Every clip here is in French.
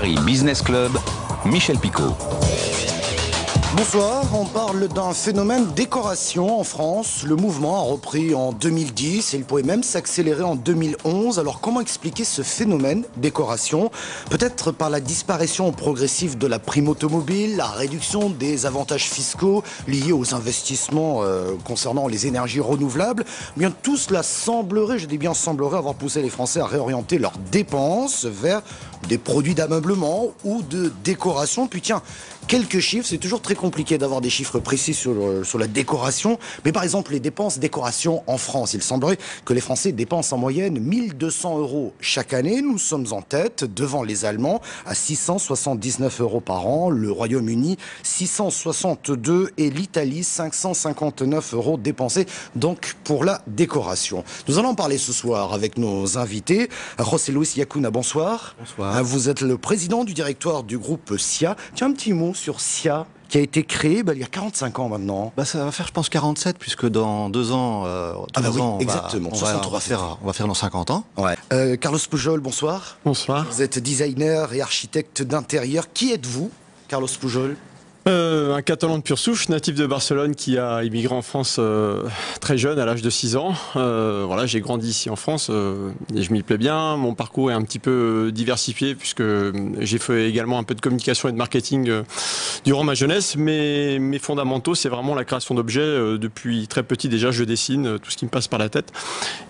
Paris Business Club, Michel Picot. Bonsoir, on parle d'un phénomène décoration en France. Le mouvement a repris en 2010 et il pourrait même s'accélérer en 2011. Alors comment expliquer ce phénomène décoration? Peut-être par la disparition progressive de la prime automobile, la réduction des avantages fiscaux liés aux investissements concernant les énergies renouvelables. Bien tout cela semblerait, je dis bien semblerait, avoir poussé les Français à réorienter leurs dépenses vers des produits d'ameublement ou de décoration. Puis tiens, quelques chiffres, c'est toujours très compliqué d'avoir des chiffres précis sur la décoration. Mais par exemple, les dépenses décoration en France, il semblerait que les Français dépensent en moyenne 1200 € chaque année. Nous sommes en tête devant les Allemands à 679 € par an, le Royaume-Uni 662 et l'Italie 559 € dépensés donc pour la décoration. Nous allons en parler ce soir avec nos invités. José Luis Yacuna, bonsoir. Bonsoir. Vous êtes le président du directoire du groupe SIA. Tiens, un petit mot sur SIA, qui a été créé il y a 45 ans maintenant. Ça va faire, je pense, 47, puisque dans 2 ans, exactement, on va faire nos 50 ans. Ouais. Carlos Pujol, bonsoir. Bonsoir. Vous êtes designer et architecte d'intérieur. Qui êtes-vous, Carlos Pujol? Un Catalan de pure souche, natif de Barcelone, qui a immigré en France très jeune, à l'âge de 6 ans. Voilà, j'ai grandi ici en France et je m'y plais bien. Mon parcours est un petit peu diversifié puisque j'ai fait également un peu de communication et de marketing durant ma jeunesse. Mais mes fondamentaux, c'est vraiment la création d'objets. Depuis très petit déjà, je dessine tout ce qui me passe par la tête.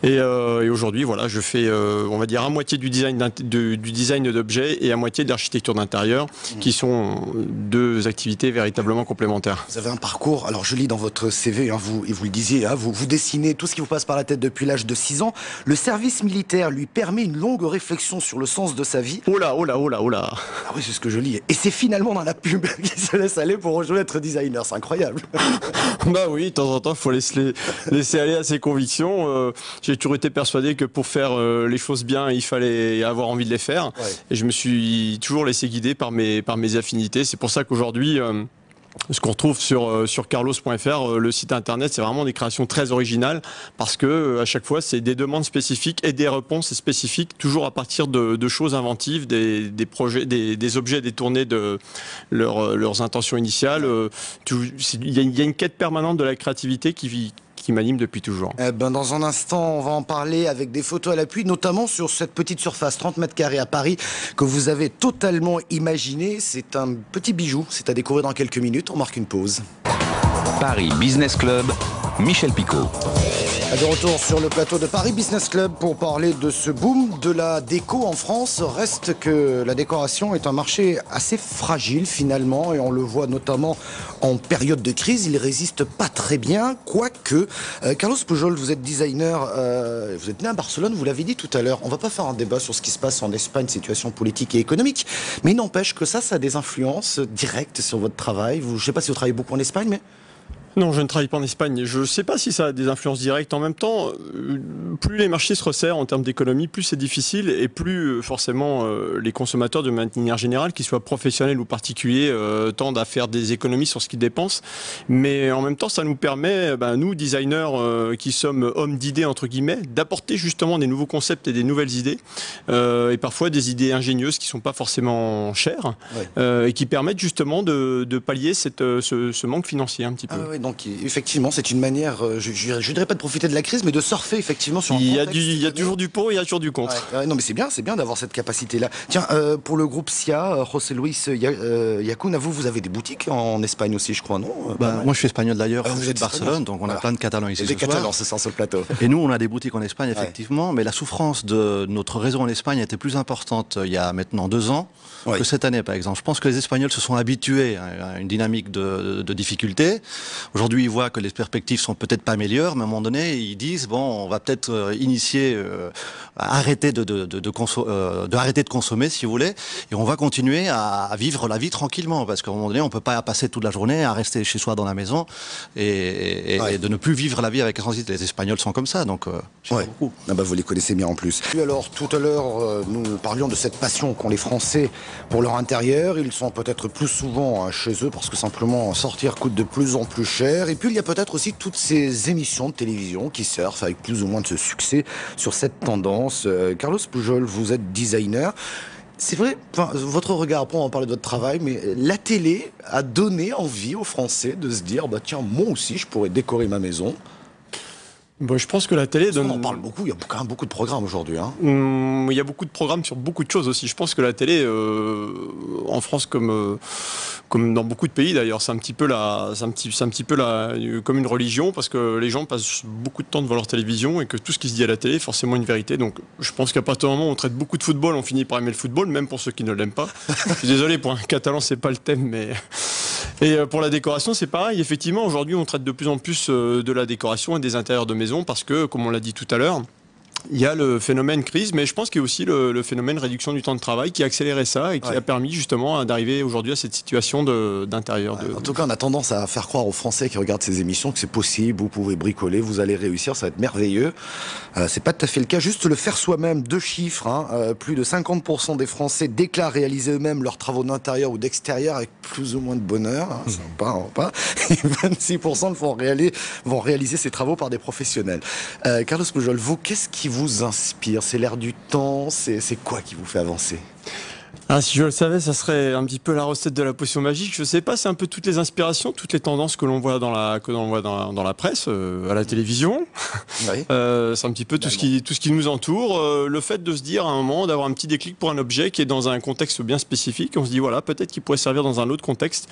Et aujourd'hui, voilà, je fais, on va dire, à moitié du design d'objets et à moitié de l'architecture d'intérieur, qui sont 2 activités véritablement complémentaires. Vous avez un parcours, alors je lis dans votre CV, vous le disiez, vous dessinez tout ce qui vous passe par la tête depuis l'âge de 6 ans. Le service militaire lui permet une longue réflexion sur le sens de sa vie. Oh là. Ah oui, c'est ce que je lis. Et c'est finalement dans la pub qu'il se laisse aller pour rejoindre être designer, c'est incroyable. Bah oui, de temps en temps, il faut laisser aller à ses convictions. J'ai toujours été persuadé que pour faire les choses bien, il fallait avoir envie de les faire. Ouais. Et je me suis toujours laissé guider par mes affinités. C'est pour ça qu'aujourd'hui, ce qu'on retrouve sur carlos.fr, le site internet, c'est vraiment des créations très originales parce que à chaque fois, c'est des demandes spécifiques et des réponses spécifiques, toujours à partir de choses inventives, des projets, des objets détournés de leurs intentions initiales. Il y a une quête permanente de la créativité qui m'anime depuis toujours. Dans un instant, on va en parler avec des photos à l'appui, notamment sur cette petite surface, 30 mètres carrés à Paris, que vous avez totalement imaginé. C'est un petit bijou, c'est à découvrir dans quelques minutes. On marque une pause. Paris Business Club, Michel Picot. De retour sur le plateau de Paris Business Club pour parler de ce boom de la déco en France. Reste que la décoration est un marché assez fragile finalement et on le voit notamment en période de crise. Il résiste pas très bien, quoique. Carlos Pujol, vous êtes designer, vous êtes né à Barcelone, vous l'avez dit tout à l'heure. On va pas faire un débat sur ce qui se passe en Espagne, situation politique et économique, mais il n'empêche que ça a des influences directes sur votre travail. Je sais pas si vous travaillez beaucoup en Espagne, mais... Non, je ne travaille pas en Espagne. Je ne sais pas si ça a des influences directes. En même temps, plus les marchés se resserrent en termes d'économie, plus c'est difficile et plus forcément les consommateurs de manière générale, qu'ils soient professionnels ou particuliers, tendent à faire des économies sur ce qu'ils dépensent. Mais en même temps, ça nous permet, nous, designers qui sommes hommes d'idées, entre guillemets, d'apporter justement des nouveaux concepts et des nouvelles idées et parfois des idées ingénieuses qui ne sont pas forcément chères et qui permettent justement de pallier ce manque financier un petit peu. Ah oui, donc effectivement, c'est une manière, je ne dirais pas de profiter de la crise, mais de surfer effectivement sur un contexte. Il y a toujours du pour et il y a toujours du contre. Non mais c'est bien d'avoir cette capacité-là. Tiens, pour le groupe SIA, José Luis Yacuna, vous avez des boutiques en Espagne aussi, je crois, non? Moi je suis espagnol d'ailleurs, vous êtes de Barcelone, donc on a plein de Catalans ici. Des Catalans, c'est ça, sur le plateau. Et nous, on a des boutiques en Espagne, effectivement, mais la souffrance de notre réseau en Espagne était plus importante il y a maintenant 2 ans que cette année, par exemple. Je pense que les Espagnols se sont habitués à une dynamique de difficulté. Aujourd'hui, ils voient que les perspectives sont peut-être pas meilleures, mais à un moment donné, ils disent on va peut-être initier, arrêter de consommer, si vous voulez, et on va continuer à vivre la vie tranquillement, parce qu'à un moment donné, on peut pas passer toute la journée à rester chez soi dans la maison et de ne plus vivre la vie avec intensité. Les Espagnols sont comme ça, donc j'aime beaucoup. Vous les connaissez bien en plus. Alors, tout à l'heure, nous parlions de cette passion qu'ont les Français pour leur intérieur. Ils sont peut-être plus souvent chez eux parce que simplement sortir coûte de plus en plus cher. Et puis il y a peut-être aussi toutes ces émissions de télévision qui surfent avec plus ou moins de succès sur cette tendance. Carlos Pujol, vous êtes designer. C'est vrai, enfin, votre regard, après on va parler de votre travail, mais la télé a donné envie aux Français de se dire, bah tiens, moi aussi je pourrais décorer ma maison. Bon, je pense que la télé donne... On en parle beaucoup, il y a quand même beaucoup de programmes aujourd'hui. Hein. Il y a beaucoup de programmes sur beaucoup de choses aussi. Je pense que la télé, en France comme dans beaucoup de pays d'ailleurs, c'est un petit peu comme une religion, parce que les gens passent beaucoup de temps devant leur télévision et que tout ce qui se dit à la télé est forcément une vérité. Donc je pense qu'à partir du moment où on traite beaucoup de football, on finit par aimer le football, même pour ceux qui ne l'aiment pas. Je suis désolé, pour un Catalan, c'est pas le thème, mais... Et pour la décoration, c'est pareil. Effectivement, aujourd'hui, on traite de plus en plus de la décoration et des intérieurs de maison parce que, comme on l'a dit tout à l'heure, il y a le phénomène crise, mais je pense qu'il y a aussi le phénomène réduction du temps de travail qui a accéléré ça et qui a permis justement d'arriver aujourd'hui à cette situation d'intérieur. En tout cas, on a tendance à faire croire aux Français qui regardent ces émissions que c'est possible, vous pouvez bricoler, vous allez réussir, ça va être merveilleux. C'est pas tout à fait le cas. Juste le faire soi-même, 2 chiffres. Hein, plus de 50% des Français déclarent réaliser eux-mêmes leurs travaux d'intérieur ou d'extérieur avec plus ou moins de bonheur. Hein, pas. Et 26% vont réaliser ces travaux par des professionnels. Carlos Pujol, vous, qu'est-ce qui vous inspire? C'est l'air du temps? C'est quoi qui vous fait avancer? Ah, si je le savais, ça serait un petit peu la recette de la potion magique. Je sais pas, c'est un peu toutes les inspirations, toutes les tendances que l'on voit dans la presse, à la télévision. Oui. C'est un petit peu tout ce qui nous entoure. Le fait de se dire à un moment, d'avoir un petit déclic pour un objet qui est dans un contexte bien spécifique. On se dit voilà, peut-être qu'il pourrait servir dans un autre contexte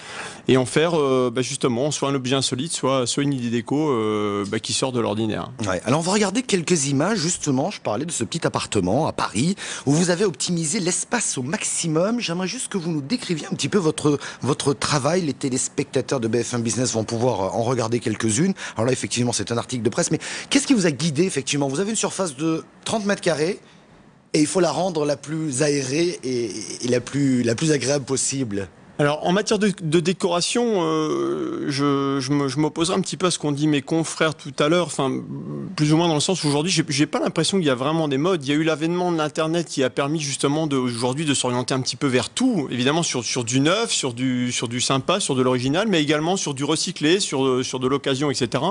et en faire justement soit un objet insolite, soit une idée déco qui sort de l'ordinaire. Ouais. Alors on va regarder quelques images. Justement, je parlais de ce petit appartement à Paris où vous avez optimisé l'espace au maximum. J'aimerais juste que vous nous décriviez un petit peu votre travail. Les téléspectateurs de BFM Business vont pouvoir en regarder quelques-unes. Alors là, effectivement, c'est un article de presse, mais qu'est-ce qui vous a guidé, effectivement? Vous avez une surface de 30 mètres carrés et il faut la rendre la plus aérée et la plus agréable possible. Alors en matière de décoration, je m'opposerai un petit peu à ce qu'ont dit mes confrères tout à l'heure, enfin plus ou moins dans le sens où aujourd'hui j'ai pas l'impression qu'il y a vraiment des modes. Il y a eu l'avènement de l'internet qui a permis justement aujourd'hui de s'orienter un petit peu vers tout, évidemment sur du neuf, sur du sympa, sur de l'original, mais également sur du recyclé, sur de l'occasion, etc.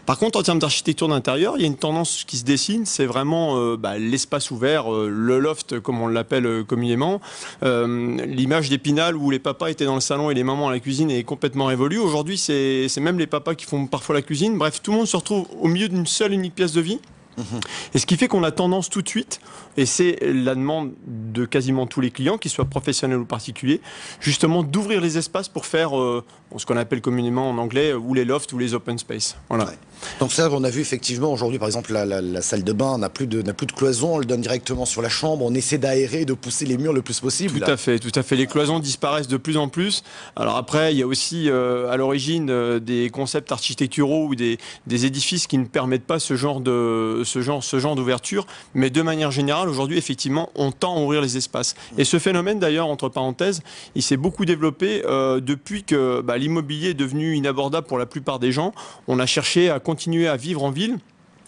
Par contre, en termes d'architecture d'intérieur, il y a une tendance qui se dessine, c'est vraiment l'espace ouvert, le loft comme on l'appelle communément, l'image d'Épinal où les papas étaient dans le salon et les mamans à la cuisine est complètement révolue. Aujourd'hui, c'est même les papas qui font parfois la cuisine. Bref, tout le monde se retrouve au milieu d'une seule unique pièce de vie. Et ce qui fait qu'on a tendance tout de suite, et c'est la demande de quasiment tous les clients, qu'ils soient professionnels ou particuliers, justement d'ouvrir les espaces pour faire ce qu'on appelle communément en anglais ou les lofts ou les open space. Voilà. Ouais. Donc ça, on a vu effectivement aujourd'hui, par exemple, la salle de bain n'a plus de cloison, on le donne directement sur la chambre, on essaie d'aérer, de pousser les murs le plus possible. Tout à fait. Les cloisons disparaissent de plus en plus. Alors après, il y a aussi à l'origine des concepts architecturaux ou des édifices qui ne permettent pas ce genre d'ouverture, mais de manière générale, aujourd'hui, effectivement, on tend à ouvrir les espaces. Et ce phénomène, d'ailleurs, entre parenthèses, il s'est beaucoup développé depuis que l'immobilier est devenu inabordable pour la plupart des gens. On a cherché à continuer à vivre en ville,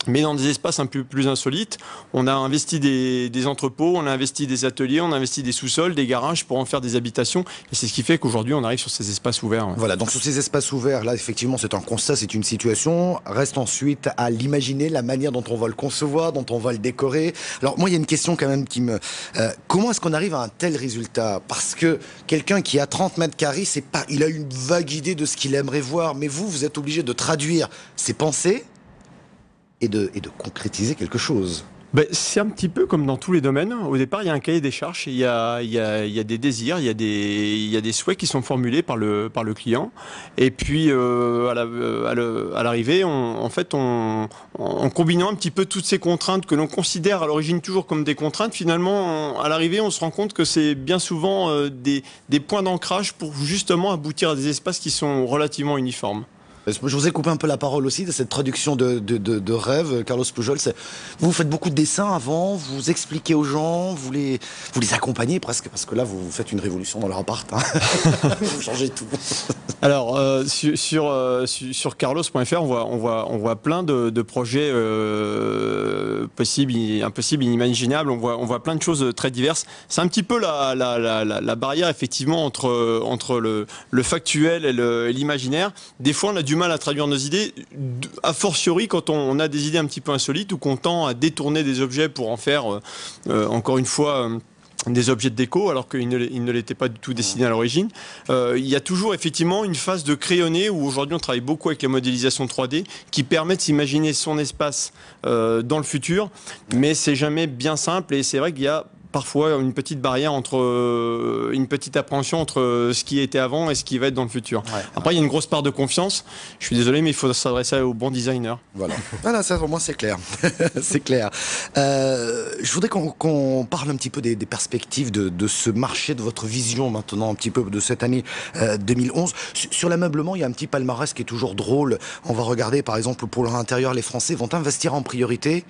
mais dans des espaces un peu plus insolites. On a investi des entrepôts, on a investi des ateliers, on a investi des sous-sols, des garages pour en faire des habitations. Et c'est ce qui fait qu'aujourd'hui, on arrive sur ces espaces ouverts. Voilà, donc sur ces espaces ouverts, là, effectivement, c'est un constat, c'est une situation. Reste ensuite à l'imaginer, la manière dont on va le concevoir, dont on va le décorer. Alors, moi, il y a une question quand même qui me... comment est-ce qu'on arrive à un tel résultat? Parce que quelqu'un qui a 30 mètres carrés, il a une vague idée de ce qu'il aimerait voir, mais vous êtes obligé de traduire ses pensées et de concrétiser quelque chose. C'est un petit peu comme dans tous les domaines. Au départ, il y a un cahier des charges, il y a des désirs, il y a des souhaits qui sont formulés par le client. Et puis, à l'arrivée, en combinant un petit peu toutes ces contraintes que l'on considère à l'origine toujours comme des contraintes, finalement, à l'arrivée, on se rend compte que c'est bien souvent des points d'ancrage pour justement aboutir à des espaces qui sont relativement uniformes. Je vous ai coupé un peu la parole aussi de cette traduction de rêve, Carlos Pujol. Vous faites beaucoup de dessins avant, vous expliquez aux gens, vous les accompagnez presque, parce que là vous faites une révolution dans leur appart. Hein. Vous changez tout. Alors sur carlos.fr on voit plein de projets possibles, impossibles, inimaginables. On voit plein de choses très diverses. C'est un petit peu la barrière effectivement entre le factuel et l'imaginaire. Des fois on a du mal à traduire nos idées, a fortiori quand on a des idées un petit peu insolites ou qu'on tend à détourner des objets pour en faire, encore une fois, des objets de déco alors qu'ils ne l'étaient pas du tout dessinés à l'origine. Il y a toujours effectivement une phase de crayonné où aujourd'hui on travaille beaucoup avec la modélisation 3D qui permet de s'imaginer son espace dans le futur, mais c'est jamais bien simple et c'est vrai qu'il y a parfois une petite barrière une petite appréhension entre ce qui était avant et ce qui va être dans le futur. Ouais, après, il y a une grosse part de confiance. Je suis désolé, mais il faut s'adresser aux bons designers. Voilà, ça au moins c'est clair. C'est clair. Je voudrais qu'on parle un petit peu des perspectives de ce marché, de votre vision maintenant, un petit peu de cette année 2011. Sur l'ameublement, il y a un petit palmarès qui est toujours drôle. On va regarder, par exemple, pour leur intérieur, les Français vont investir en priorité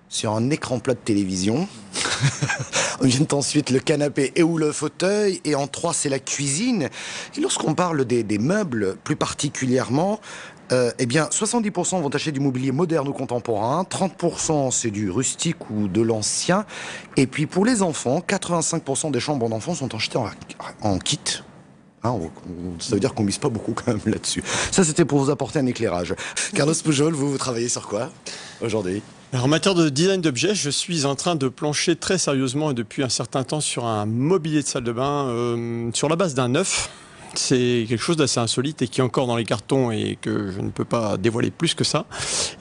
sur un écran plat de télévision. Vient ensuite le canapé et ou le fauteuil. Et en 3, c'est la cuisine. Et lorsqu'on parle des meubles, plus particulièrement, eh bien, 70% vont acheter du mobilier moderne ou contemporain, 30% c'est du rustique ou de l'ancien. Et puis pour les enfants, 85% des chambres d'enfants sont achetées en kit. Ça veut dire qu'on mise pas beaucoup quand même là-dessus. Ça, c'était pour vous apporter un éclairage. Carlos Pujol, vous travaillez sur quoi aujourd'hui ? Alors, en matière de design d'objets, je suis en train de plancher très sérieusement et depuis un certain temps sur un mobilier de salle de bain sur la base d'un œuf. C'est quelque chose d'assez insolite et qui est encore dans les cartons et que je ne peux pas dévoiler plus que ça.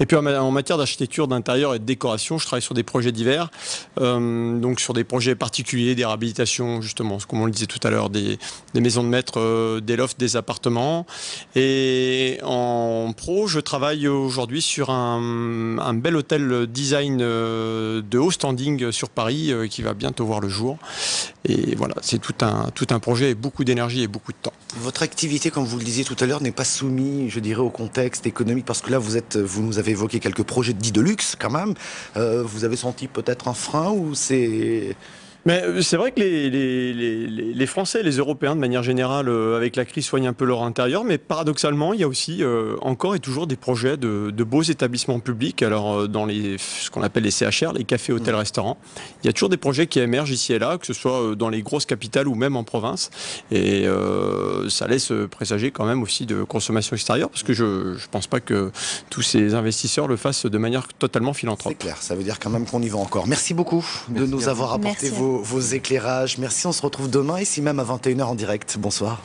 Et puis en matière d'architecture d'intérieur et de décoration, je travaille sur des projets divers, donc sur des projets particuliers, des réhabilitations justement, comme on le disait tout à l'heure, des maisons de maître, des lofts, des appartements. Et en pro, je travaille aujourd'hui sur un bel hôtel design de haut standing sur Paris qui va bientôt voir le jour. Et voilà, c'est tout un projet et beaucoup d'énergie et beaucoup de temps. Votre activité, comme vous le disiez tout à l'heure, n'est pas soumise, je dirais, au contexte économique, parce que là, vous nous avez évoqué quelques projets dits de luxe, quand même. Vous avez senti peut-être un frein ou c'est... Mais c'est vrai que les Français et les Européens, de manière générale, avec la crise, soignent un peu leur intérieur. Mais paradoxalement, il y a aussi encore et toujours des projets de beaux établissements publics. Alors, dans ce qu'on appelle les CHR, les cafés, hôtels, restaurants, il y a toujours des projets qui émergent ici et là, que ce soit dans les grosses capitales ou même en province. Et ça laisse présager quand même aussi de consommation extérieure, parce que je ne pense pas que tous ces investisseurs le fassent de manière totalement philanthrope. C'est clair, ça veut dire quand même qu'on y va encore. Merci beaucoup de nous avoir apporté vos éclairages. Merci, on se retrouve demain, ici même à 21h en direct. Bonsoir.